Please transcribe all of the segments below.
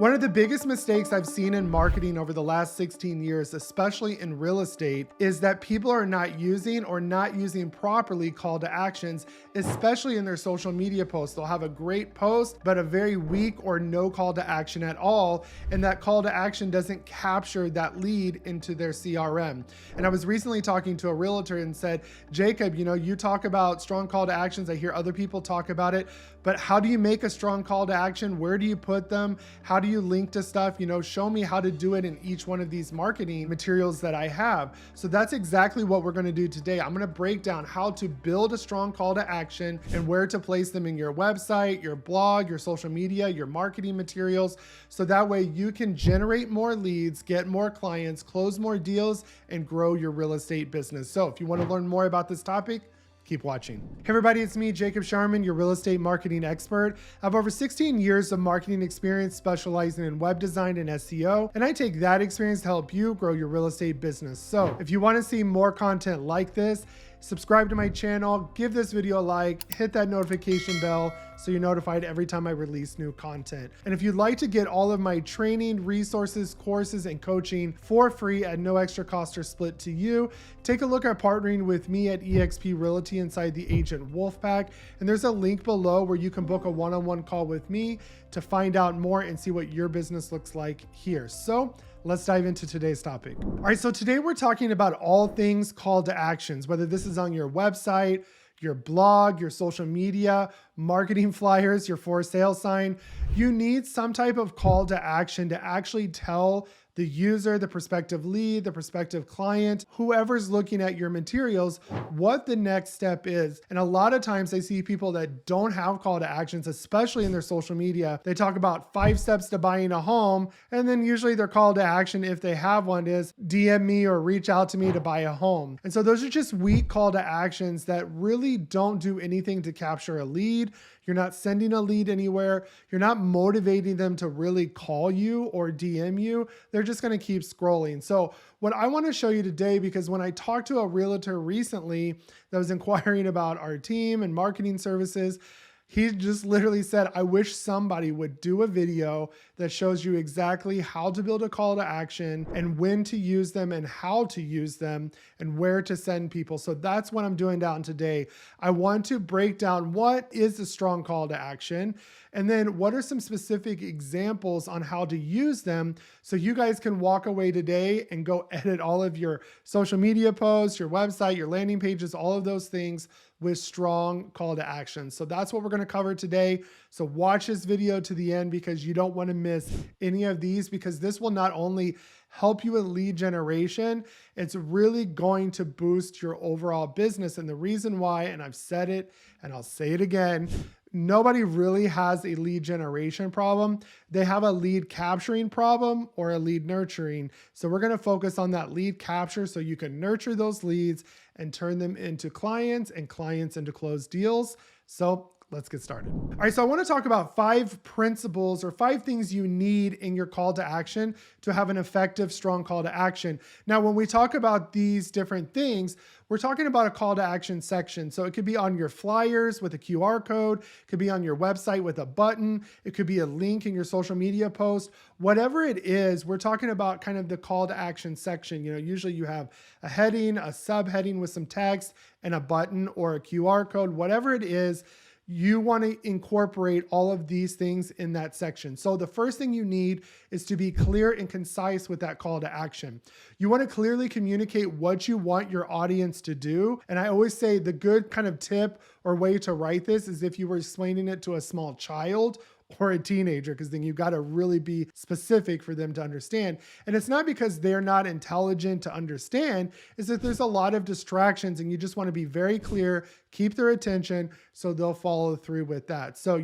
One of the biggest mistakes I've seen in marketing over the last 16 years, especially in real estate, is that people are not using properly call to actions, especially in their social media posts. They'll have a great post, but a very weak or no call to action at all. And that call to action doesn't capture that lead into their CRM. And I was recently talking to a realtor and said, Jacob, you talk about strong call to actions. I hear other people talk about it, but how do you make a strong call to action? Where do you put them? How do you link to stuff? Show me how to do it in each one of these marketing materials that I have. So that's exactly what we're going to do today. I'm going to break down how to build a strong call to action and where to place them in your website, your blog, your social media, your marketing materials. So that way you can generate more leads, get more clients, close more deals, and grow your real estate business. So if you want to learn more about this topic, keep watching. Hey everybody, it's me, Jacob Shireman, your real estate marketing expert. I have over 16 years of marketing experience specializing in web design and SEO, and I take that experience to help you grow your real estate business. So if you want to see more content like this, subscribe to my channel, give this video a like, hit that notification bell so you're notified every time I release new content. And if you'd like to get all of my training, resources, courses, and coaching for free at no extra cost or split to you, take a look at partnering with me at eXp Realty inside the Agent Wolfpack. And there's a link below where you can book a one-on-one call with me to find out more and see what your business looks like here. So let's dive into today's topic. All right, so today we're talking about all things call to actions, whether this is on your website, your blog, your social media, marketing flyers, your for sale sign. You need some type of call to action to actually tell the user, the prospective lead, the prospective client, whoever's looking at your materials, what the next step is. And a lot of times I see people that don't have call to actions, especially in their social media. They talk about 5 steps to buying a home, and then usually their call to action, if they have one, is DM me or reach out to me to buy a home. And so those are just weak call to actions that really don't do anything to capture a lead. You're not sending a lead anywhere. You're not motivating them to really call you or DM you. They're just going to keep scrolling. So what I want to show you today, because when I talked to a realtor recently that was inquiring about our team and marketing services, he just literally said, I wish somebody would do a video that shows you exactly how to build a call to action and when to use them and how to use them and where to send people. So that's what I'm doing down today. I want to break down what is a strong call to action, and then what are some specific examples on how to use them so you guys can walk away today and go edit all of your social media posts, your website, your landing pages, all of those things with strong call to action. So that's what we're going to cover today. So watch this video to the end because you don't want to miss any of these, because this will not only help you with lead generation, it's really going to boost your overall business. And the reason why, and I've said it and I'll say it again, nobody really has a lead generation problem. They have a lead capturing problem or a lead nurturing. So we're going to focus on that lead capture so you can nurture those leads and turn them into clients and clients into closed deals. So let's get started. All right, so I want to talk about 5 principles or 5 things you need in your call to action to have an effective, strong call to action. Now, when we talk about these different things, we're talking about a call to action section. So it could be on your flyers with a QR code, it could be on your website with a button, it could be a link in your social media post. Whatever it is, we're talking about kind of the call to action section. Usually you have a heading, a subheading with some text, and a button or a QR code, whatever it is. You want to incorporate all of these things in that section. So the first thing you need is to be clear and concise with that call to action. You want to clearly communicate what you want your audience to do. And I always say the good kind of tip or way to write this is if you were explaining it to a small child or a teenager, because then you've got to really be specific for them to understand. And it's not because they're not intelligent to understand, it's that there's a lot of distractions and you just want to be very clear, keep their attention so they'll follow through with that. So,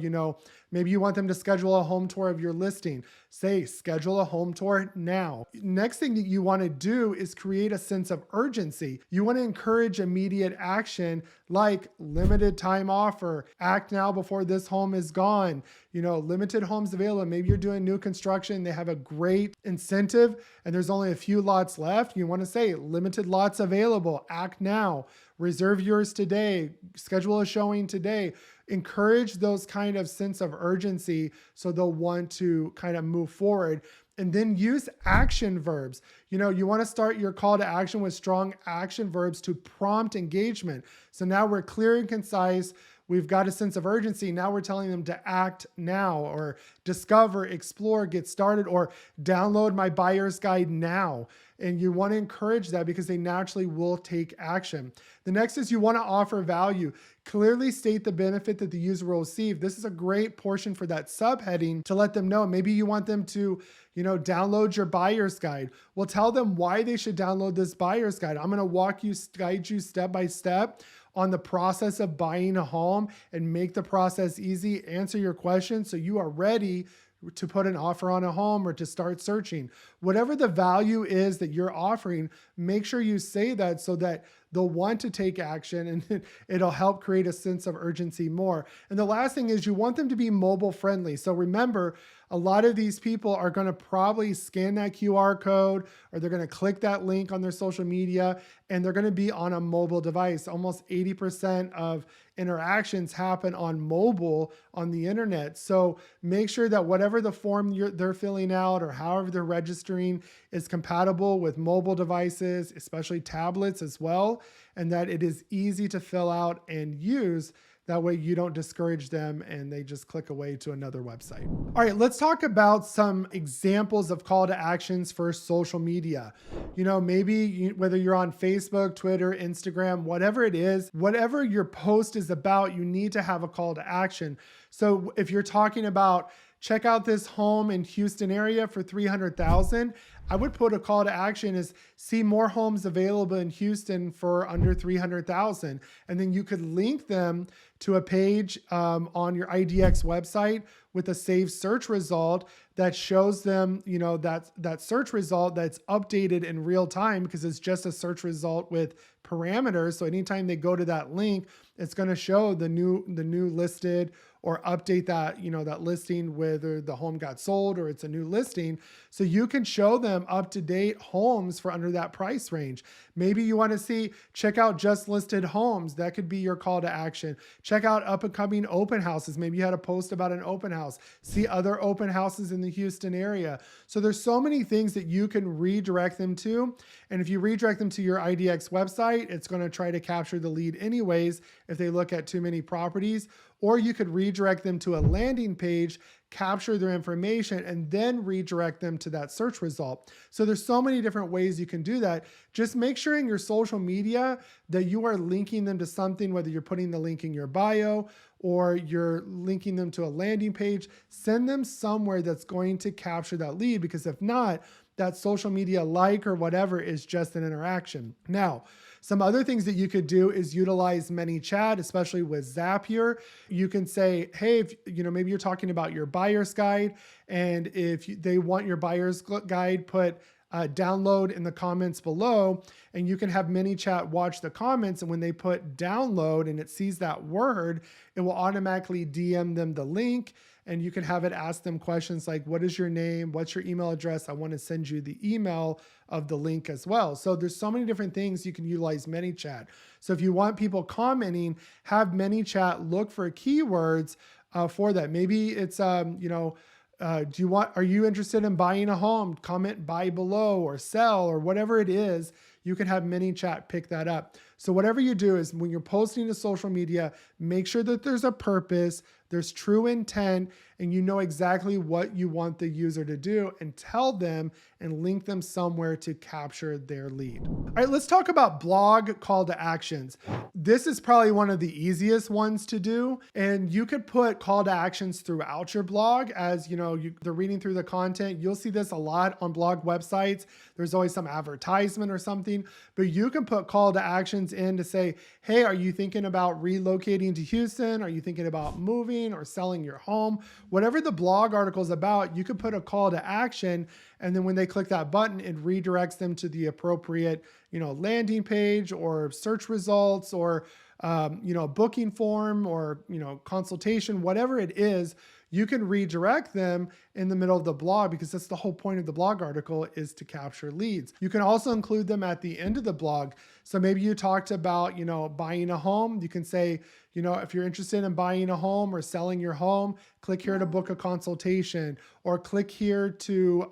maybe you want them to schedule a home tour of your listing. Say, schedule a home tour now. Next thing that you want to do is create a sense of urgency. You want to encourage immediate action like limited time offer, act now before this home is gone, limited homes available. Maybe you're doing new construction, they have a great incentive and there's only a few lots left. You want to say limited lots available, act now, reserve yours today, schedule a showing today. encourage those kind of sense of urgency so they'll want to kind of move forward. And then use action verbs. You want to start your call to action with strong action verbs to prompt engagement. So now we're clear and concise. We've got a sense of urgency. Now we're telling them to act now, or discover, explore, get started, or download my buyer's guide now. And you want to encourage that because they naturally will take action. The next is you want to offer value. Clearly state the benefit that the user will receive. This is a great portion for that subheading to let them know. Maybe you want them to, download your buyer's guide. Well, tell them why they should download this buyer's guide. I'm going to guide you step by step on the process of buying a home and make the process easy, answer your questions so you are ready to put an offer on a home or to start searching. Whatever the value is that you're offering, make sure you say that so that they'll want to take action, and it'll help create a sense of urgency more. And the last thing is you want them to be mobile friendly. So remember, a lot of these people are going to probably scan that QR code, or they're going to click that link on their social media, and they're going to be on a mobile device. Almost 80% of interactions happen on mobile on the internet. So make sure that whatever the form they're filling out or however they're registering is compatible with mobile devices, especially tablets as well, and that it is easy to fill out and use. That way you don't discourage them and they just click away to another website. All right, let's talk about some examples of call to actions for social media. Maybe whether you're on Facebook, Twitter, Instagram, whatever it is, whatever your post is about, you need to have a call to action. So if you're talking about check out this home in Houston area for $300,000, I would put a call to action is see more homes available in Houston for under $300,000. And then you could link them to a page on your IDX website with a saved search result that shows them, that search result that's updated in real time, because it's just a search result with parameters. So anytime they go to that link, it's going to show the new listed, or update that, that listing, whether the home got sold or it's a new listing. So you can show them up-to-date homes for under that price range. Maybe you want to check out just listed homes. That could be your call to action. Check out up and coming open houses. Maybe you had a post about an open house. See other open houses in the Houston area. So there's so many things that you can redirect them to. And if you redirect them to your IDX website, it's going to try to capture the lead anyways if they look at too many properties. Or you could redirect them to a landing page, capture their information, and then redirect them to that search result. So there's so many different ways you can do that. Just make sure in your social media that you are linking them to something, whether you're putting the link in your bio or you're linking them to a landing page. Send them somewhere that's going to capture that lead, because if not, that social media like or whatever is just an interaction. Now, some other things that you could do is utilize ManyChat, especially with Zapier. You can say, hey, maybe you're talking about your buyer's guide, and if they want your buyer's guide, put download in the comments below, and you can have ManyChat watch the comments, and when they put download and it sees that word, it will automatically DM them the link. And you can have it ask them questions like, what is your name? What's your email address? I want to send you the email of the link as well. So there's so many different things you can utilize ManyChat. So if you want people commenting, have ManyChat look for keywords for that. Maybe it's, are you interested in buying a home? Comment buy below or sell or whatever it is. You can have ManyChat pick that up. So whatever you do is when you're posting to social media, make sure that there's a purpose, there's true intent, and you know exactly what you want the user to do, and tell them and link them somewhere to capture their lead. All right, let's talk about blog call to actions. This is probably one of the easiest ones to do, and you could put call to actions throughout your blog. As they're reading through the content. You'll see this a lot on blog websites. There's always some advertisement or something, but you can put call to actions in to say, hey, are you thinking about relocating to Houston? Are you thinking about moving or selling your home? Whatever the blog article is about, you could put a call to action, and then when they click that button, it redirects them to the appropriate, landing page or search results or booking form or consultation, whatever it is. you can redirect them in the middle of the blog, because that's the whole point of the blog article, is to capture leads. You can also include them at the end of the blog. So maybe you talked about, buying a home. You can say, if you're interested in buying a home or selling your home, click here to book a consultation, or click here to,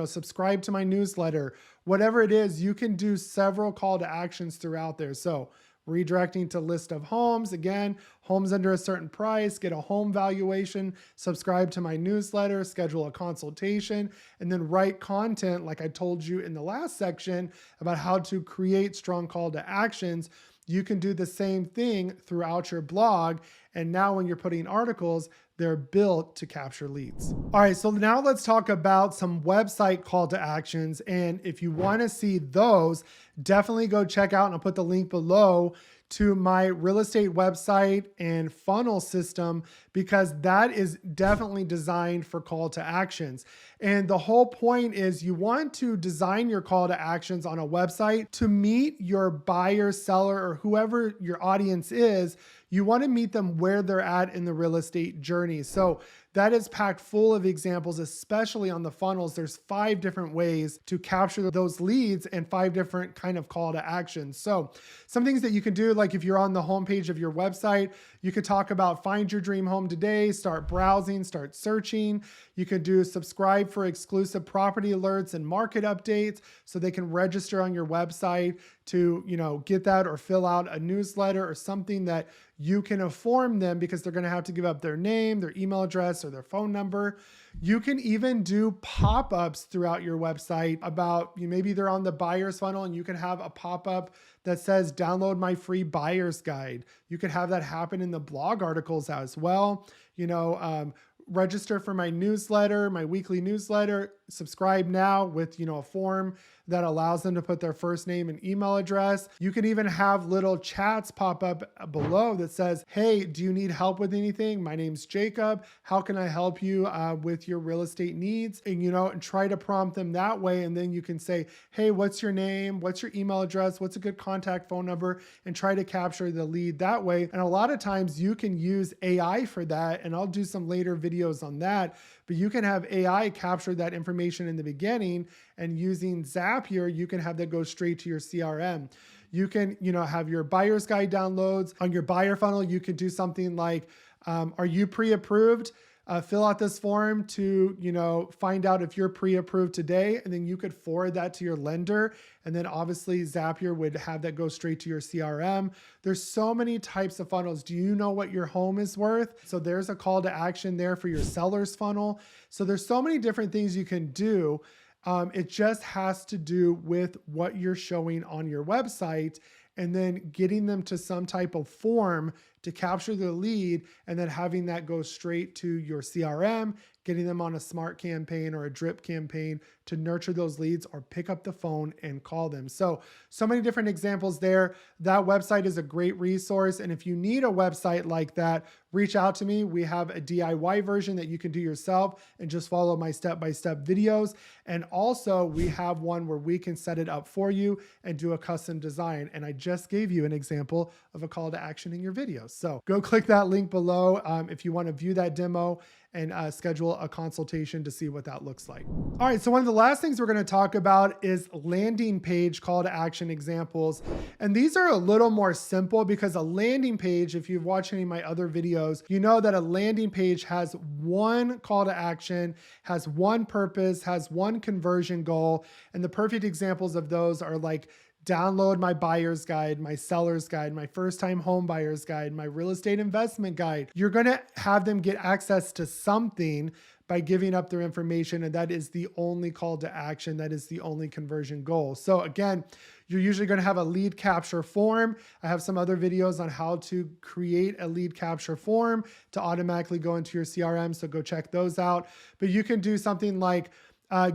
subscribe to my newsletter. Whatever it is, you can do several call to actions throughout there. So redirecting to list of homes, again, homes under a certain price, get a home valuation, subscribe to my newsletter, schedule a consultation, and then write content like I told you in the last section about how to create strong call to actions. You can do the same thing throughout your blog. And now when you're putting articles, they're built to capture leads. All right, so now let's talk about some website call to actions. And if you want to see those, definitely go check out, and I'll put the link below to my real estate website and funnel system, because that is definitely designed for call to actions. And the whole point is you want to design your call to actions on a website to meet your buyer, seller, or whoever your audience is. You want to meet them where they're at in the real estate journey. So that is packed full of examples, especially on the funnels. There's 5 different ways to capture those leads and 5 different kind of call to actions. So some things that you can do, like if you're on the homepage of your website, you could talk about find your dream home today, start browsing, start searching. You could do subscribe for exclusive property alerts and market updates, so they can register on your website to, get that, or fill out a newsletter or something that you can inform them, because they're going to have to give up their name, their email address, or their phone number. You can even do pop-ups throughout your website about, maybe they're on the buyer's funnel, and you can have a pop-up that says download my free buyer's guide. You could have that happen in the blog articles as well. Register for my newsletter, my weekly newsletter, subscribe now with, a form that allows them to put their first name and email address. You can even have little chats pop up below that says, hey, do you need help with anything? My name's Jacob. How can I help you with your real estate needs? And, and try to prompt them that way. And then you can say, hey, what's your name? What's your email address? What's a good contact phone number? And try to capture the lead that way. And a lot of times you can use AI for that. And I'll do some later videos on that. But you can have AI capture that information in the beginning, and using Zapier, you can have that go straight to your CRM. You can, have your buyer's guide downloads. On your buyer funnel, you could do something like, are you pre-approved? Fill out this form to, find out if you're pre-approved today, and then you could forward that to your lender. And then obviously Zapier would have that go straight to your CRM. There's so many types of funnels. Do you know what your home is worth? So there's a call to action there for your seller's funnel. So there's so many different things you can do. It just has to do with what you're showing on your website, and then getting them to some type of form to capture the lead, and then having that go straight to your CRM, getting them on a smart campaign or a drip campaign to nurture those leads, or pick up the phone and call them. So many different examples there. That website is a great resource. And if you need a website like that, reach out to me. We have a DIY version that you can do yourself and just follow my step-by-step videos. And also we have one where we can set it up for you and do a custom design. And I just gave you an example of a call to action in your videos. So go click that link below if you want to view that demo and schedule a consultation to see what that looks like. All right, so one of the last things we're going to talk about is landing page call to action examples. And these are a little more simple, because a landing page, if you've watched any of my other videos, you know that a landing page has one call to action, has one purpose, has one conversion goal. And the perfect examples of those are like, download my buyer's guide, my seller's guide, my first time home buyer's guide, my real estate investment guide. You're going to have them get access to something by giving up their information. And that is the only call to action. That is the only conversion goal. So again, you're usually going to have a lead capture form. I have some other videos on how to create a lead capture form to automatically go into your CRM. So go check those out. But you can do something like,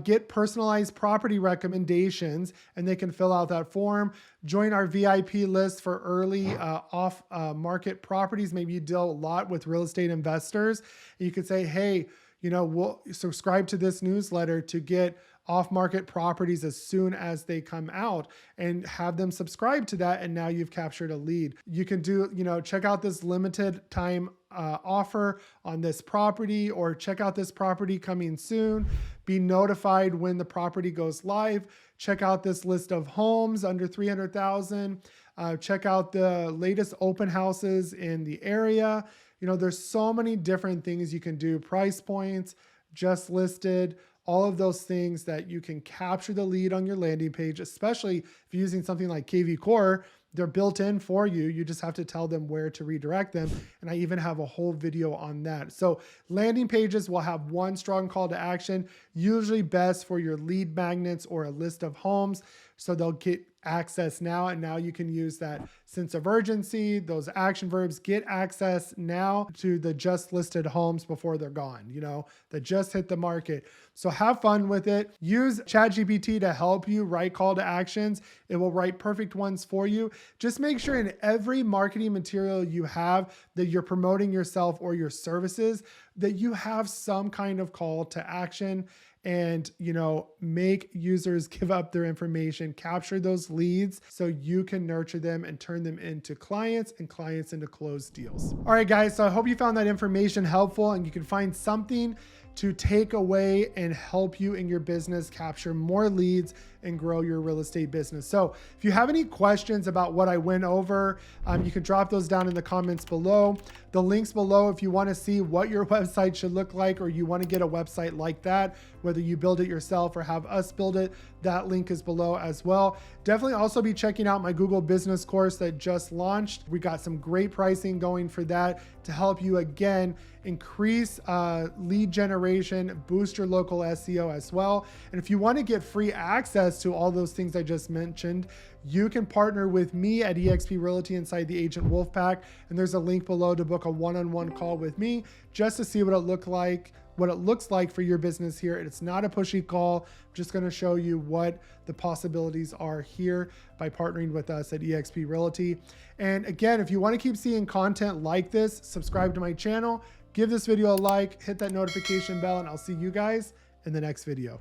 get personalized property recommendations, and they can fill out that form. Join our VIP list for early off-market properties. Maybe you deal a lot with real estate investors. You could say, hey, we'll subscribe to this newsletter to get off-market properties as soon as they come out, and have them subscribe to that. And now you've captured a lead. You can do, check out this limited time offer on this property, or check out this property coming soon. Be notified when the property goes live. Check out this list of homes under 300,000. Check out the latest open houses in the area. You know, there's so many different things you can do. Price points, just listed, all of those things that you can capture the lead on your landing page, especially if you're using something like kvCORE. They're built in for you. You just have to tell them where to redirect them. And I even have a whole video on that. So landing pages will have one strong call to action, usually best for your lead magnets or a list of homes. So they'll get access now, and now you can use that sense of urgency, those action verbs, get access now to the just listed homes before they're gone, you know, that just hit the market. So have fun with it. Use ChatGPT to help you write call to actions. It will write perfect ones for you. Just make sure in every marketing material you have that you're promoting yourself or your services, that you have some kind of call to action. And, you know, make users give up their information, capture those leads so you can nurture them and turn them into clients, and clients into closed deals. All right, guys. So I hope you found that information helpful and you can find something to take away and help you in your business capture more leads and grow your real estate business. So if you have any questions about what I went over, you can drop those down in the comments below. The links below, if you want to see what your website should look like, or you want to get a website like that, whether you build it yourself or have us build it, that link is below as well. Definitely also be checking out my Google business course that just launched. We got some great pricing going for that to help you, again, increase lead generation, boost your local SEO as well. And if you want to get free access to all those things I just mentioned, you can partner with me at eXp Realty inside the Agent Wolfpack. And there's a link below to book a one-on-one call with me just to see what it looks like for your business here. It's not a pushy call. I'm just going to show you what the possibilities are here by partnering with us at eXp Realty. And again, if you want to keep seeing content like this, subscribe to my channel, give this video a like, hit that notification bell, and I'll see you guys in the next video.